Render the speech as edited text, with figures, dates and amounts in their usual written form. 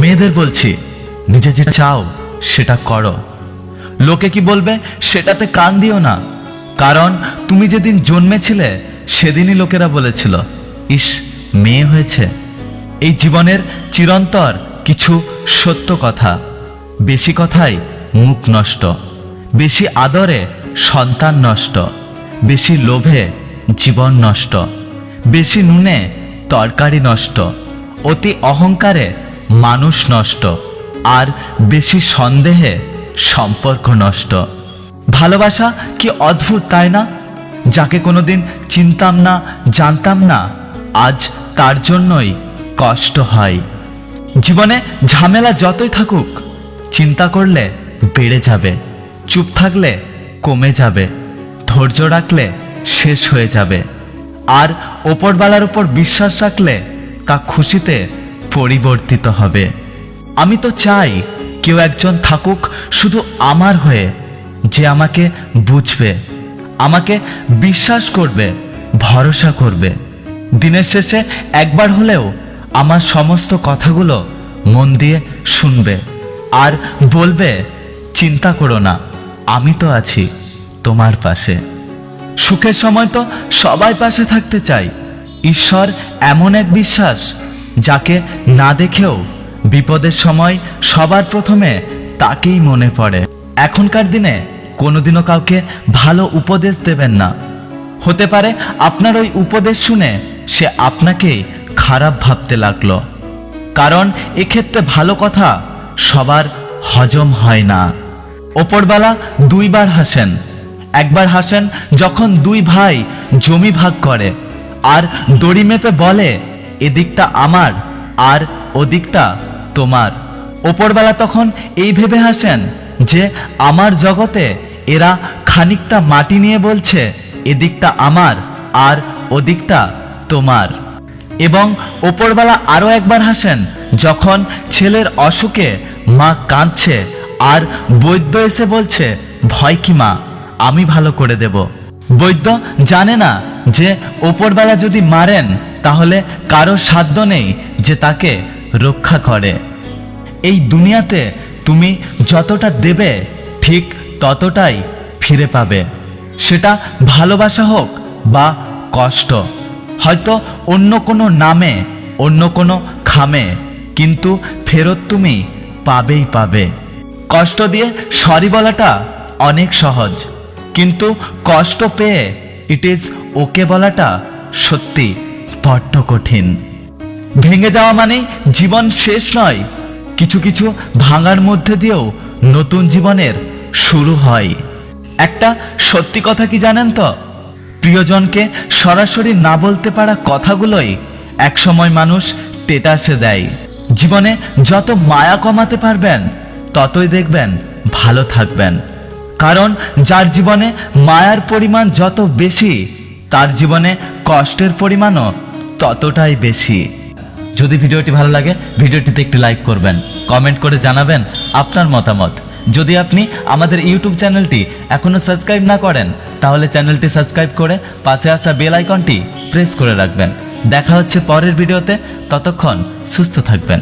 মেয়েদের বলছি, নিজে যেটা চাও সেটা করো। লোকে কি বলবে সেটাতে কান দিও না, কারণ তুমি যেদিন জন্মেছিলে সেদিনই লোকেরা বলেছিল, ইস মেয়ে হয়েছে। এই জীবনের চিরন্তর কিছু সত্য কথা। বেশি কথায় মুখ নষ্ট, বেশি আদরে সন্তান নষ্ট, বেশি লোভে জীবন নষ্ট, বেশি নুনে তরকারি নষ্ট, অতি অহংকারে মানুষ নষ্ট, আর বেশি সন্দেহে সম্পর্ক নষ্ট। ভালোবাসা কি অদ্ভুত, তাই না? যাকে কোনোদিন চিনতাম না, জানতাম না, আজ তার জন্যই কষ্ট হয়। জীবনে ঝামেলা যতই থাকুক, চিন্তা করলে বেড়ে যাবে, চুপ থাকলে কমে যাবে, ধৈর্য রাখলে শেষ হয়ে যাবে, আর ওপরওয়ালার উপর বিশ্বাস রাখলে তা খুশিতে পরিবর্তিত হবে। আমি তো চাই কেউ একজন থাকুক শুধু আমার হয়ে, যে আমাকে বুঝবে, আমাকে বিশ্বাস করবে, ভরসা করবে। দিনের শেষে একবার হলেও আমার সমস্ত কথাগুলো মন দিয়ে শুনবে আর বলবে, চিন্তা করো না, আমি তো আছি তোমার পাশে। সুখের সময় তো সবাই পাশে থাকতে চাই। ঈশ্বর এমন এক বিশ্বাস, যাকে না দেখেও বিপদের সময় সবার প্রথমে তাকেই মনে পড়ে। এখনকার দিনে কোনোদিনও কাউকে ভালো উপদেশ দেবেন না। হতে পারে আপনার ওই উপদেশ শুনে সে আপনাকেই খারাপ ভাবতে লাগলো, কারণ এক্ষেত্রে ভালো কথা সবার হজম হয় না। ওপরওয়ালা দুইবার হাসেন। একবার হাসেন যখন দুই ভাই জমি ভাগ করে আর দড়ি মেপে বলে, এদিকটা আমার আর ওদিকটা তোমার। ওপরওয়ালা তখন এই ভেবে হাসেন যে আমার জগতে এরা খানিকটা মাটি নিয়ে বলছে, এদিকটা আমার আর ওদিকটা তোমার। এবং ওপরওয়ালা আরও একবার হাসেন যখন ছেলের অসুখে মা কাঁদছে আর বৈদ্য এসে বলছে, ভয় কি মা, আমি ভালো করে দেব। বৈদ্য জানে না যে ওপরওয়ালা যদি মারেন তাহলে কারো সাধ্য নেই যে তাকে রক্ষা করে। এই দুনিয়াতে তুমি যতটা দেবে ঠিক ততটাই ফিরে পাবে, সেটা ভালোবাসা হোক বা কষ্ট, হয়তো অন্য কোনো নামে, অন্য কোনো খামে, কিন্তু ফেরত তুমি পাবেই পাবে। কষ্ট দিয়ে সরি বলাটা অনেক সহজ, কিন্তু কষ্ট পেয়ে ইট ইজ ওকে বলাটা সত্যি বড্ড কঠিন। ভেঙে যাওয়া মানেই জীবন শেষ নয়, কিছু কিছু ভাঙার মধ্যে দিয়েও নতুন জীবনের শুরু হয়। একটা সত্যি কথা কি জানেন তো, প্রিয়জনকে সরাসরি না বলতে পারা কথাগুলোই একসময় মানুষ টেটাসে দেয়। জীবনে যত মায়া কমাতে পারবেন ততই দেখবেন ভালো থাকবেন, কারণ যার জীবনে মায়ার পরিমাণ যত বেশি, তার জীবনে কষ্টের পরিমাণও ততটাই বেশি। যদি ভিডিওটি ভালো লাগে ভিডিওটিতে একটি লাইক করবেন, কমেন্ট করে জানাবেন আপনার মতামত। যদি আপনি আমাদের ইউটিউব চ্যানেলটি এখনো সাবস্ক্রাইব না করেন তাহলে চ্যানেলটি সাবস্ক্রাইব করে পাশে আসা বেল আইকনটি প্রেস করে রাখবেন। দেখা হচ্ছে পরের ভিডিওতে, ততক্ষণ সুস্থ থাকবেন।